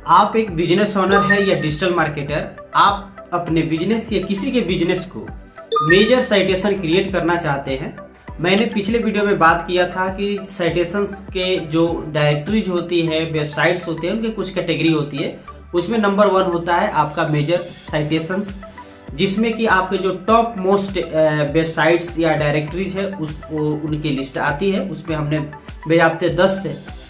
आप एक business owner है या डिजिटल मार्केटर, आप अपने बिजनेस या किसी के बिजनेस को मेजर साइटेशन क्रिएट करना चाहते हैं। मैंने पिछले वीडियो में बात किया था कि साइटेशंस के जो डायरेक्टरीज होती है, वेबसाइट्स होते हैं, उनके कुछ कैटेगरी होती है। उसमें नंबर 1 होता है आपका मेजर साइटेशंस, जिसमें कि आपके जो टॉप मोस्ट वेबसाइट्स या डायरेक्टरीज है उनकी लिस्ट आती है। उसमें हमने बेजाबते 10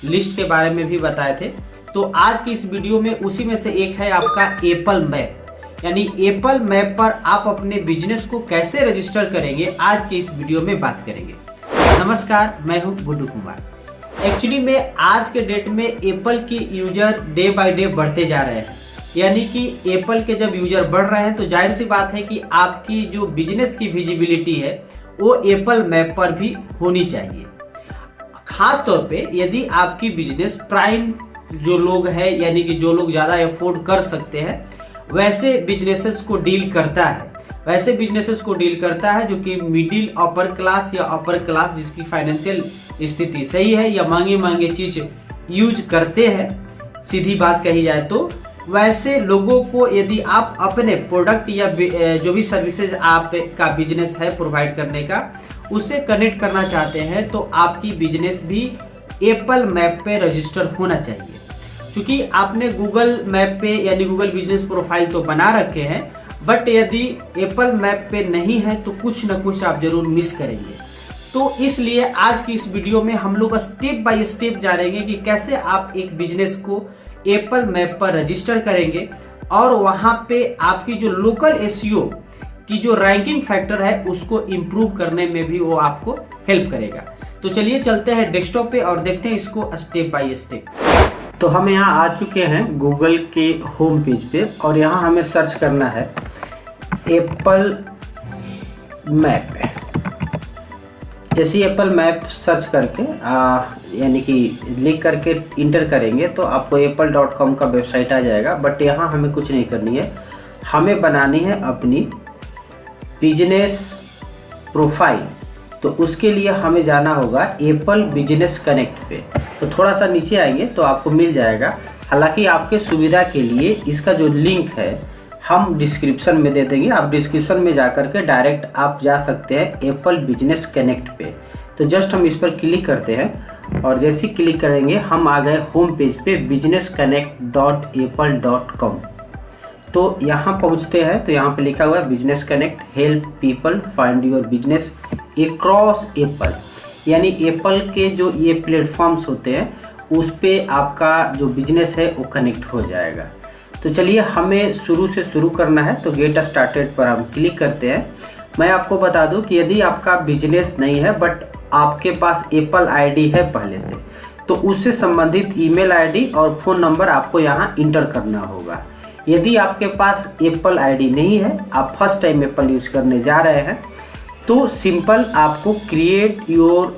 लिस्ट के बारे में भी बताए थे। तो आज की इस वीडियो में उसी में से एक है आपका एप्पल मैप। यानी एप्पल मैप पर आप अपने बिजनेस को कैसे रजिस्टर करेंगे, आज के इस वीडियो में बात करेंगे। नमस्कार, मैं हूं गुड्डू कुमार। एक्चुअली में आज के डेट में एप्पल की यूजर डे बाय डे बढ़ते जा रहे हैं। यानी कि एप्पल के जब यूजर बढ़ रहे हैं तो जाहिर सी बात है कि आपकी जो बिजनेस की विजिबिलिटी है वो एप्पल मैप पर भी होनी चाहिए। खास तौर पे यदि आपकी बिजनेस प्राइम जो लोग हैं, यानी कि जो लोग ज़्यादा अफोर्ड कर सकते हैं, वैसे बिजनेसेस को डील करता है जो कि मिडिल अपर क्लास या अपर क्लास, जिसकी फाइनेंशियल स्थिति सही है या मांगे चीज यूज करते हैं, सीधी बात कही जाए तो वैसे लोगों को यदि आप अपने प्रोडक्ट या जो भी सर्विसेज आपका बिजनेस है प्रोवाइड करने का, उससे कनेक्ट करना चाहते हैं, तो आपकी बिजनेस भी एप्पल मैप पे रजिस्टर होना चाहिए। क्योंकि आपने गूगल मैप पे यानी गूगल बिजनेस प्रोफाइल तो बना रखे हैं, बट यदि एप्पल मैप पे नहीं है तो कुछ ना कुछ आप जरूर मिस करेंगे। तो इसलिए आज की इस वीडियो में हम लोग स्टेप बाय स्टेप जानेंगे कि कैसे आप एक बिजनेस को एप्पल मैप पर रजिस्टर करेंगे और वहां पे आपकी जो लोकल एसईओ की जो रैंकिंग फैक्टर है उसको इम्प्रूव करने में भी वो आपको हेल्प करेगा। तो चलिए चलते हैं डेस्कटॉप पे और देखते हैं इसको स्टेप बाय स्टेप। तो हम यहाँ आ चुके हैं गूगल के होम पेज पे और यहाँ हमें सर्च करना है एप्पल मैप। जैसे एप्पल मैप सर्च करके यानी कि लिख करके इंटर करेंगे तो आपको apple.com का वेबसाइट आ जाएगा। बट यहाँ हमें कुछ नहीं करनी है, हमें बनानी है अपनी बिजनेस प्रोफाइल। तो उसके लिए हमें जाना होगा एप्पल बिजनेस कनेक्ट पे। तो थोड़ा सा नीचे आएंगे तो आपको मिल जाएगा। हालांकि आपके सुविधा के लिए इसका जो लिंक है हम डिस्क्रिप्शन में दे देंगे। आप डिस्क्रिप्शन में जा कर के डायरेक्ट आप जा सकते हैं एप्पल बिजनेस कनेक्ट पे। तो जस्ट हम इस पर क्लिक करते हैं और जैसे क्लिक करेंगे हम आ गए होम पेज पे businessconnect.apple.com। तो यहाँ पहुँचते हैं तो यहाँ पे लिखा हुआ है business connect help people find your business across Apple. यानी एप्पल के जो ये प्लेटफॉर्म्स होते हैं उस पे आपका जो बिजनेस है वो कनेक्ट हो जाएगा। तो चलिए हमें शुरू से शुरू करना है, तो गेट स्टार्टेड पर हम क्लिक करते हैं। मैं आपको बता दूं कि यदि आपका बिजनेस नहीं है बट आपके पास एप्पल आईडी है पहले से, तो उससे संबंधित ईमेल आईडी और फ़ोन नंबर आपको यहाँ इंटर करना होगा। यदि आपके पास एप्पल आईडी नहीं है, आप फर्स्ट टाइम एप्पल यूज करने जा रहे हैं, तो सिंपल आपको क्रिएट योर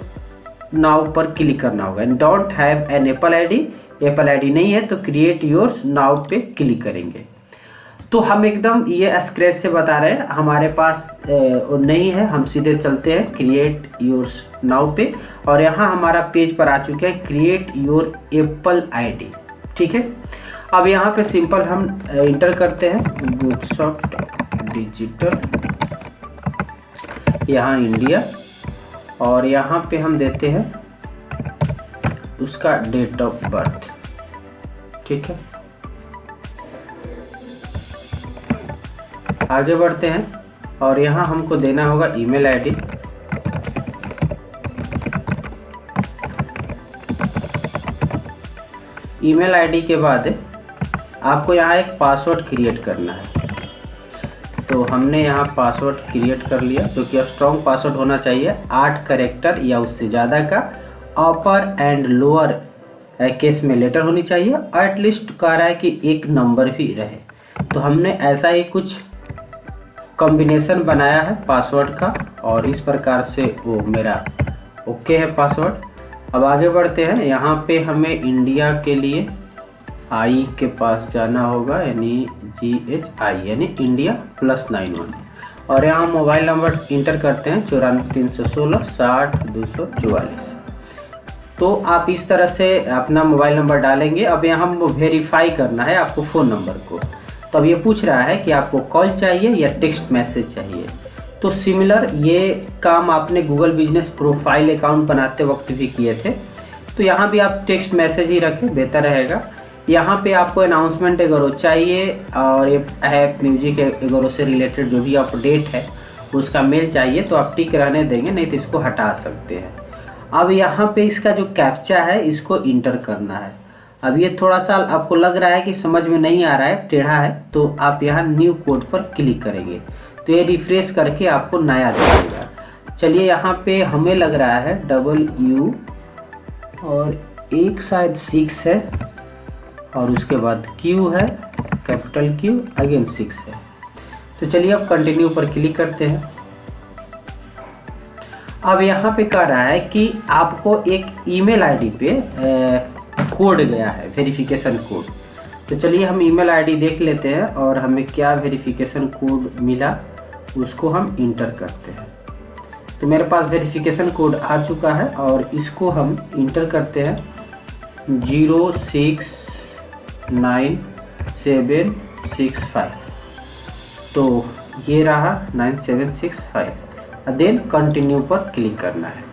नाउ पर क्लिक करना होगा। Don't have an apple ID, Apple ID नहीं है तो क्रिएट योर्स नाउ पे क्लिक करेंगे। तो हम एकदम ये स्क्रैच से बता रहे हैं, हमारे पास नहीं है। हम सीधे चलते हैं क्रिएट योर्स नाउ पे और यहाँ हमारा पेज पर आ चुके हैं क्रिएट योर एप्पल आईडी। ठीक है, अब यहाँ पे सिंपल हम इंटर करते हैं गुडसॉफ्ट डिजिटल, यहाँ इंडिया, और यहाँ पे हम देते हैं उसका डेट ऑफ बर्थ। ठीक है, आगे बढ़ते हैं और यहाँ हमको देना होगा ईमेल आईडी। ईमेल आईडी के बाद आपको यहाँ एक पासवर्ड क्रिएट करना है। तो हमने यहाँ पासवर्ड क्रिएट कर लिया, जो कि स्ट्रॉन्ग पासवर्ड होना चाहिए, 8 कैरेक्टर या उससे ज़्यादा का, अपर एंड लोअर केस में लेटर होनी चाहिए, एटलीस्ट कह रहा है कि एक नंबर भी रहे। तो हमने ऐसा ही कुछ कॉम्बिनेशन बनाया है पासवर्ड का और इस प्रकार से वो मेरा ओके है पासवर्ड। अब आगे बढ़ते हैं, यहाँ पे हमें इंडिया के लिए आई के पास जाना होगा, यानी GHI यानी इंडिया +91, और यहाँ मोबाइल नंबर इंटर करते हैं 94 316 60 244। तो आप इस तरह से अपना मोबाइल नंबर डालेंगे। अब यहाँ वेरीफाई करना है आपको फ़ोन नंबर को। तो अब ये पूछ रहा है कि आपको कॉल चाहिए या टेक्स्ट मैसेज चाहिए। तो सिमिलर ये काम आपने गूगल बिजनेस प्रोफाइल अकाउंट बनाते वक्त भी किए थे। तो यहाँ भी आप टेक्स्ट मैसेज ही रखें, बेहतर रहेगा। यहाँ पे आपको अनाउंसमेंट अगर चाहिए और ये ऐप म्यूजिक अगर से रिलेटेड जो भी अपडेट है उसका मेल चाहिए तो आप टिक रहने देंगे, नहीं तो इसको हटा सकते हैं। अब यहाँ पे इसका जो कैप्चा है इसको इंटर करना है। अब ये थोड़ा सा आपको लग रहा है कि समझ में नहीं आ रहा है, टेढ़ा है, तो आप यहाँ न्यू कोड पर क्लिक करेंगे तो ये रिफ्रेश करके आपको नया दिखेगा। चलिए यहाँ पे हमें लग रहा है W और एक शायद 6 है और उसके बाद Q है, कैपिटल Q, अगेन 6 है। तो चलिए अब कंटिन्यू पर क्लिक करते हैं। अब यहाँ पे कह रहा है कि आपको एक ईमेल आईडी पे कोड गया है, वेरिफिकेशन कोड। तो चलिए हम ईमेल आईडी देख लेते हैं और हमें क्या वेरिफिकेशन कोड मिला उसको हम इंटर करते हैं। तो मेरे पास वेरिफिकेशन कोड आ चुका है और इसको हम इंटर करते हैं 0696765। तो ये रहा 9765। देन कंटिन्यू पर क्लिक करना है।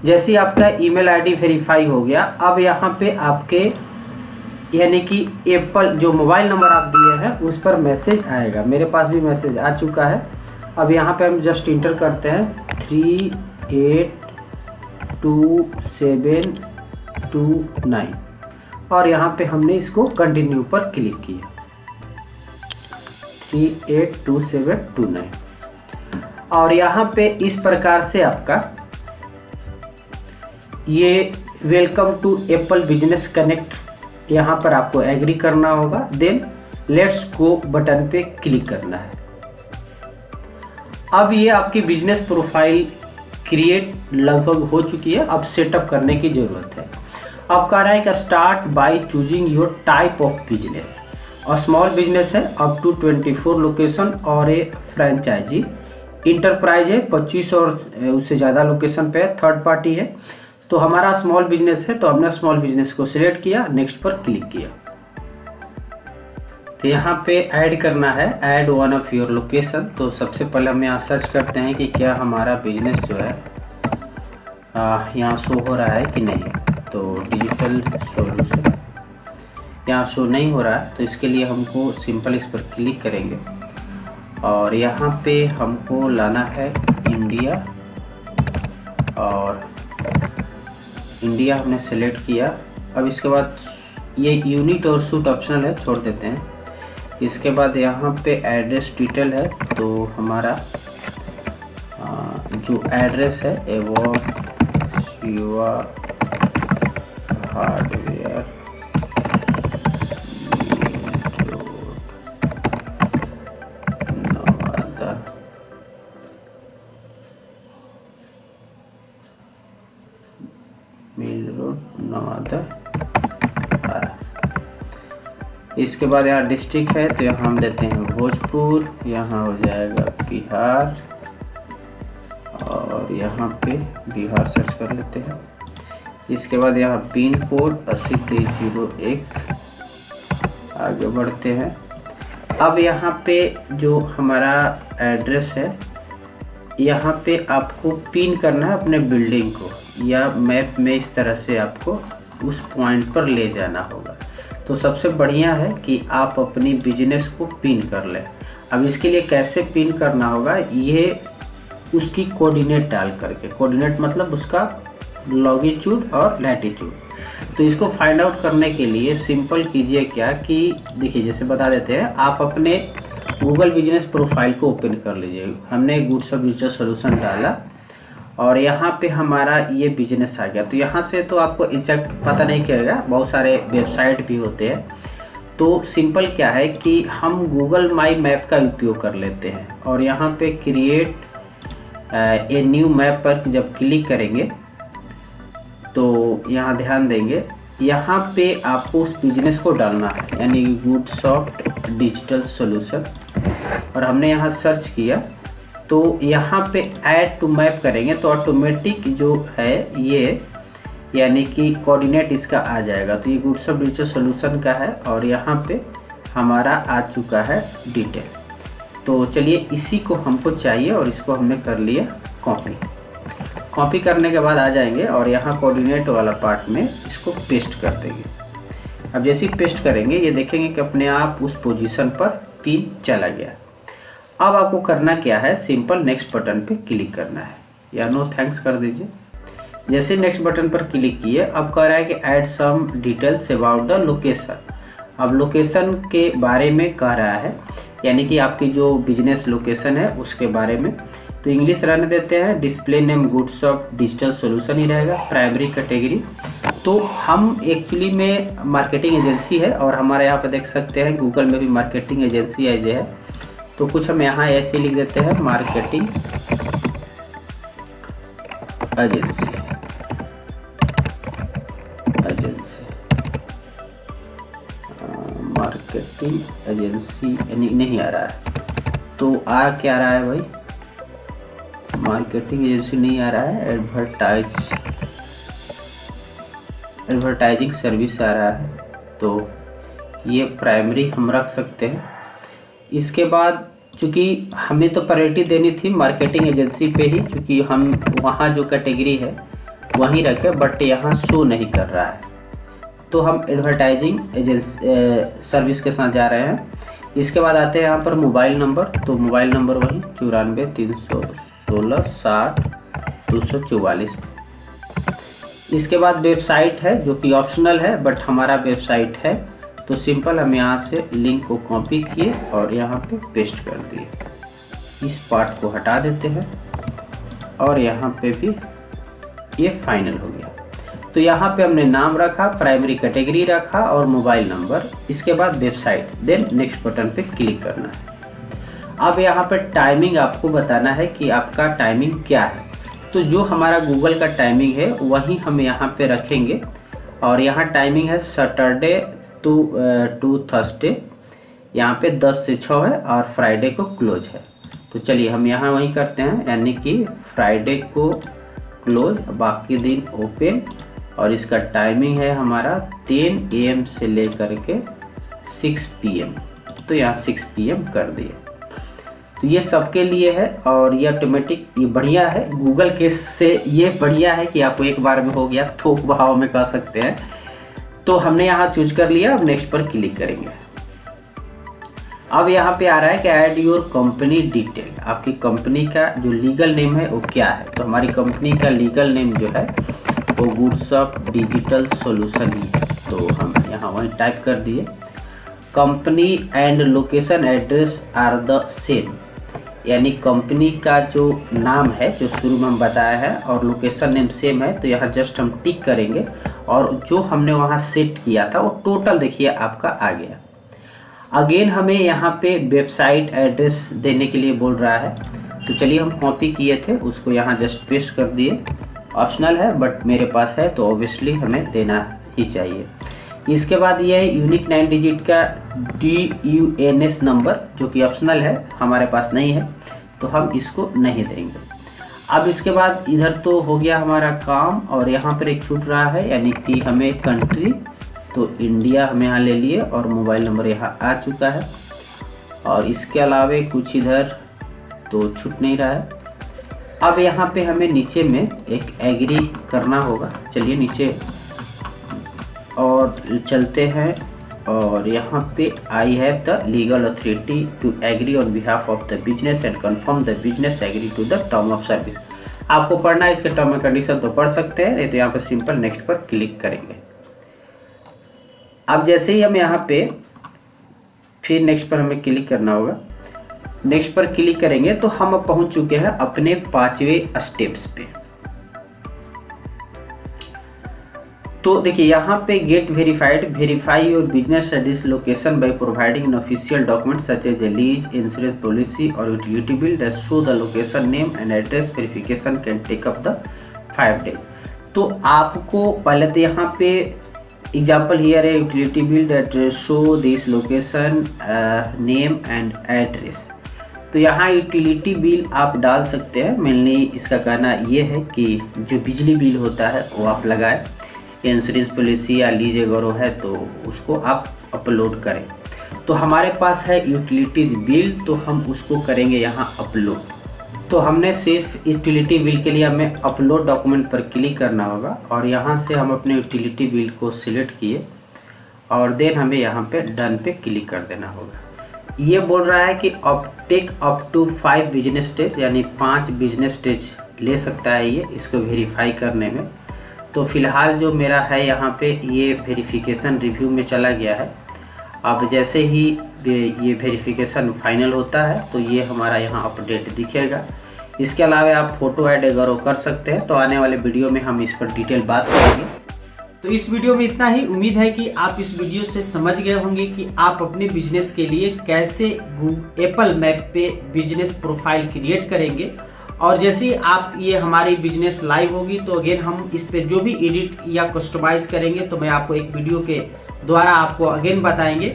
जैसे आपका ईमेल आईडी वेरीफाई हो गया, अब यहाँ पे आपके यानी कि एप्पल जो मोबाइल नंबर आप दिए हैं उस पर मैसेज आएगा। मेरे पास भी मैसेज आ चुका है। अब यहाँ पे हम जस्ट इंटर करते हैं 382729 और यहाँ पे हमने इसको कंटिन्यू पर क्लिक किया 382729। और यहाँ पे इस प्रकार से आपका ये welcome to Apple business connect, यहाँ पर आपको एग्री करना होगा। देन लेट्स गो बटन पे क्लिक करना है। अब ये आपकी बिजनेस प्रोफाइल क्रिएट लगभग हो चुकी है। अब सेटअप करने की ज़रूरत है। अब कह रहा है कि start by choosing your type of business. और स्मॉल बिजनेस है अप टू 24 लोकेशन और ए फ्रेंचाइजी। इंटरप्राइज है 25 और उससे ज़्यादा लोकेशन पे है। थर्ड पार्टी है। तो हमारा स्मॉल बिजनेस है तो हमने स्मॉल बिजनेस को सिलेक्ट किया, नेक्स्ट पर क्लिक किया। तो यहाँ पे ऐड करना है, add one of your location. तो सबसे पहले हम यहाँ सर्च करते हैं कि क्या हमारा बिजनेस जो है यहाँ शो हो रहा है कि नहीं। तो डिजिटल सॉल्यूशन यहाँ शो नहीं हो रहा है, तो इसके लिए हमको सिंपल इस पर क्लिक करेंगे और यहाँ पे हमको लाना है इंडिया। और इंडिया हमने सेलेक्ट किया। अब इसके बाद ये यूनिट और सूट ऑप्शनल है, छोड़ देते हैं। इसके बाद यहाँ पे एड्रेस डिटेल है। तो हमारा जो एड्रेस है वो Shiva hardware Nawada, mill road Nawada. इसके बाद यहाँ डिस्ट्रिक्ट है तो यहाँ हम देते हैं भोजपुर, यहाँ हो जाएगा बिहार और यहाँ पे बिहार सर्च कर लेते हैं। इसके बाद यहाँ पिन कोड 8301, आगे बढ़ते हैं। अब यहाँ पे जो हमारा एड्रेस है यहाँ पे आपको पिन करना है अपने बिल्डिंग को, या मैप में इस तरह से आपको उस पॉइंट पर ले जाना होगा। तो सबसे बढ़िया है कि आप अपनी बिजनेस को पिन कर लें। अब इसके लिए कैसे पिन करना होगा, ये उसकी कोऑर्डिनेट डाल करके, कोऑर्डिनेट मतलब उसका लॉन्गिट्यूड और लैटिट्यूड। तो इसको फाइंड आउट करने के लिए सिंपल कीजिए क्या कि देखिए, जैसे बता देते हैं, आप अपने गूगल बिजनेस प्रोफाइल को ओपन कर लीजिए। हमने गुड्स और डिजिटल सॉल्यूशन डाला और यहाँ पे हमारा ये बिजनेस आ गया। तो यहाँ से तो आपको एग्जैक्ट पता नहीं चलेगा, बहुत सारे वेबसाइट भी होते हैं। तो सिंपल क्या है कि हम गूगल माई मैप का उपयोग कर लेते हैं और यहाँ पे क्रिएट ए न्यू मैप पर जब क्लिक करेंगे तो यहाँ ध्यान देंगे, यहाँ पे आपको उस बिजनेस को डालना है, यानी गुडसॉफ्ट डिजिटल सॉल्यूशन। और हमने यहाँ सर्च किया तो यहाँ पे ऐड टू मैप करेंगे तो ऑटोमेटिक जो है ये यानी कि कोऑर्डिनेट इसका आ जाएगा। तो ये गुड्स ऑफ डिजिटल सॉल्यूशन का है और यहाँ पे हमारा आ चुका है डिटेल। तो चलिए इसी को हमको चाहिए और इसको हमने कर लिया कॉपी करने के बाद आ जाएंगे और यहाँ कोऑर्डिनेट वाला पार्ट में इसको पेस्ट कर देंगे। अब जैसे ही पेस्ट करेंगे ये देखेंगे कि अपने आप उस पोजीशन पर 3 चला गया। अब आपको करना क्या है, सिंपल नेक्स्ट बटन पे क्लिक करना है या नो थैंक्स कर दीजिए। जैसे नेक्स्ट बटन पर क्लिक किए, अब कह रहा है कि add some details about the location. अब लोकेशन के बारे में कह रहा है, यानी कि आपकी जो बिजनेस लोकेशन है उसके बारे में। तो इंग्लिश रहने देते हैं, display name goods of digital solution ही रहेगा। प्राइमरी कैटेगरी, तो हम एक्चुअली में मार्केटिंग एजेंसी है और हमारे यहाँ पे देख सकते हैं गूगल में भी मार्केटिंग एजेंसी एज है। तो कुछ हम यहाँ ऐसे लिख देते हैं मार्केटिंग एजेंसी मार्केटिंग एजेंसी नहीं आ रहा है। तो आ क्या रहा है भाई, मार्केटिंग एजेंसी नहीं आ रहा है, एडवर्टाइजिंग सर्विस आ रहा है। तो ये प्राइमरी हम रख सकते हैं। इसके बाद चूँकि हमें तो प्रायोरिटी देनी थी मार्केटिंग एजेंसी पे ही, चूँकि हम वहाँ जो कैटेगरी है वहीं रखे, बट यहाँ शो नहीं कर रहा है। तो हम एडवर्टाइजिंग एजेंसी सर्विस के साथ जा रहे हैं। इसके बाद आते हैं यहाँ पर मोबाइल नंबर। तो मोबाइल नंबर वही 94 316 60 244। इसके बाद वेबसाइट है जो कि ऑप्शनल है, बट हमारा वेबसाइट है। तो सिंपल हम यहाँ से लिंक को कॉपी किए और यहाँ पे पेस्ट कर दिए। इस पार्ट को हटा देते हैं और यहाँ पे भी ये फाइनल हो गया। तो यहाँ पे हमने नाम रखा, प्राइमरी कैटेगरी रखा और मोबाइल नंबर। इसके बाद वेबसाइट, देन नेक्स्ट बटन पे क्लिक करना है। अब यहाँ पे टाइमिंग आपको बताना है कि आपका टाइमिंग क्या है। तो जो हमारा गूगल का टाइमिंग है वही हम यहाँ पे रखेंगे और यहाँ टाइमिंग है सैटरडे टू थर्सडे, यहाँ पे 10 से 6 है और फ्राइडे को क्लोज है। तो चलिए हम यहाँ वही करते हैं, यानी कि फ्राइडे को क्लोज, बाकी दिन ओपन। और इसका टाइमिंग है हमारा 10 AM से लेकर के 6 PM। तो यहाँ 6 PM कर दिए। तो ये सबके लिए है और ये ऑटोमेटिक, ये बढ़िया है गूगल के से, ये बढ़िया है कि आपको एक बार में हो गया, थोक भाव में कह सकते हैं। तो हमने यहाँ चूज कर लिया। अब नेक्स्ट पर क्लिक करेंगे। अब यहाँ पे आ रहा है कि ऐड योर कंपनी डिटेल। आपकी कंपनी का जो लीगल नेम है वो क्या है। तो हमारी कंपनी का लीगल नेम जो है वो गुड्स ऑफ डिजिटल सॉल्यूशन ही है। तो हम यहाँ वहीं टाइप कर दिए। Company and location address are the same, यानी कंपनी का जो नाम है जो शुरू में हम बताया है और लोकेशन नेम सेम है। तो यहाँ जस्ट हम टिक करेंगे और जो हमने वहाँ सेट किया था वो टोटल देखिए आपका आ गया। अगेन हमें यहाँ पे वेबसाइट एड्रेस देने के लिए बोल रहा है। तो चलिए हम कॉपी किए थे उसको यहाँ जस्ट पेस्ट कर दिए। ऑप्शनल है बट मेरे पास है तो ऑब्वियसली हमें देना ही चाहिए। इसके बाद ये है यूनिक 9 डिजिट का DUNS नंबर जो कि ऑप्शनल है, हमारे पास नहीं है तो हम इसको नहीं देंगे। अब इसके बाद इधर तो हो गया हमारा काम और यहाँ पर एक छूट रहा है, यानी कि हमें कंट्री, तो इंडिया हम यहाँ ले लिए और मोबाइल नंबर यहाँ आ चुका है। और इसके अलावे कुछ इधर तो छूट नहीं रहा है। अब यहाँ पे हमें नीचे में एक एग्री करना होगा। चलिए नीचे और चलते हैं और यहाँ पे I have the legal authority to agree on behalf of the business and confirm the business agree to the term of service. आपको पढ़ना है इसके टर्म एंड कंडीशन तो पढ़ सकते हैं, नहीं तो यहाँ पे सिंपल नेक्स्ट पर क्लिक करेंगे। अब जैसे ही हम यहाँ पे फिर नेक्स्ट पर हमें क्लिक करना होगा। नेक्स्ट पर क्लिक करेंगे तो हम अब पहुंच चुके हैं अपने 5वें स्टेप्स पे। तो देखिए यहाँ पे get verified, verify your business at this location by providing an official document such as a lease, insurance policy और utility bill that show the location name and address. Verification can take up the 5 days। तो आपको पहले तो यहाँ पे example here है utility bill that show this location name and address. तो यहाँ यूटिलिटी बिल आप डाल सकते हैं। मेनली इसका कहना ये है कि जो बिजली बिल होता है वो आप लगाएं। इंश्योरेंस पॉलिसी या लीज एगोरो है तो उसको आप अपलोड करें। तो हमारे पास है यूटिलिटीज बिल, तो हम उसको करेंगे यहाँ अपलोड। तो हमने सिर्फ यूटिलिटी बिल के लिए हमें अपलोड डॉक्यूमेंट पर क्लिक करना होगा और यहाँ से हम अपने यूटिलिटी बिल को सिलेक्ट किए और देन हमें यहाँ पे डन पे क्लिक कर देना होगा। ये बोल रहा है कि take up to 5 business stage, यानी 5 बिजनेस स्टेज ले सकता है ये इसको वेरीफाई करने में। तो फिलहाल जो मेरा है यहाँ पे ये वेरिफिकेशन रिव्यू में चला गया है। अब जैसे ही ये वेरिफिकेशन फाइनल होता है तो ये हमारा यहाँ अपडेट दिखेगा। इसके अलावा आप फोटो ऐड एगोरो कर सकते हैं। तो आने वाले वीडियो में हम इस पर डिटेल बात करेंगे। तो इस वीडियो में इतना ही। उम्मीद है कि आप इस वीडियो से समझ गए होंगे कि आप अपने बिजनेस के लिए कैसे एप्पल मैप पे बिजनेस प्रोफाइल क्रिएट करेंगे। और जैसे ही आप ये हमारी बिजनेस लाइव होगी तो अगेन हम इस पे जो भी एडिट या कस्टमाइज करेंगे तो मैं आपको एक वीडियो के द्वारा आपको अगेन बताएंगे।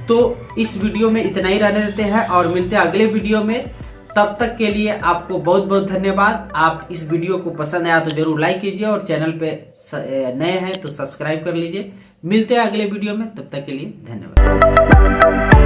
तो इस वीडियो में इतना ही रहने देते हैं और मिलते हैं अगले वीडियो में। तब तक के लिए आपको बहुत बहुत धन्यवाद। आप इस वीडियो को पसंद आया तो जरूर लाइक कीजिए और चैनल पे नए हैं तो सब्सक्राइब कर लीजिए। मिलते हैं अगले वीडियो में, तब तक के लिए धन्यवाद।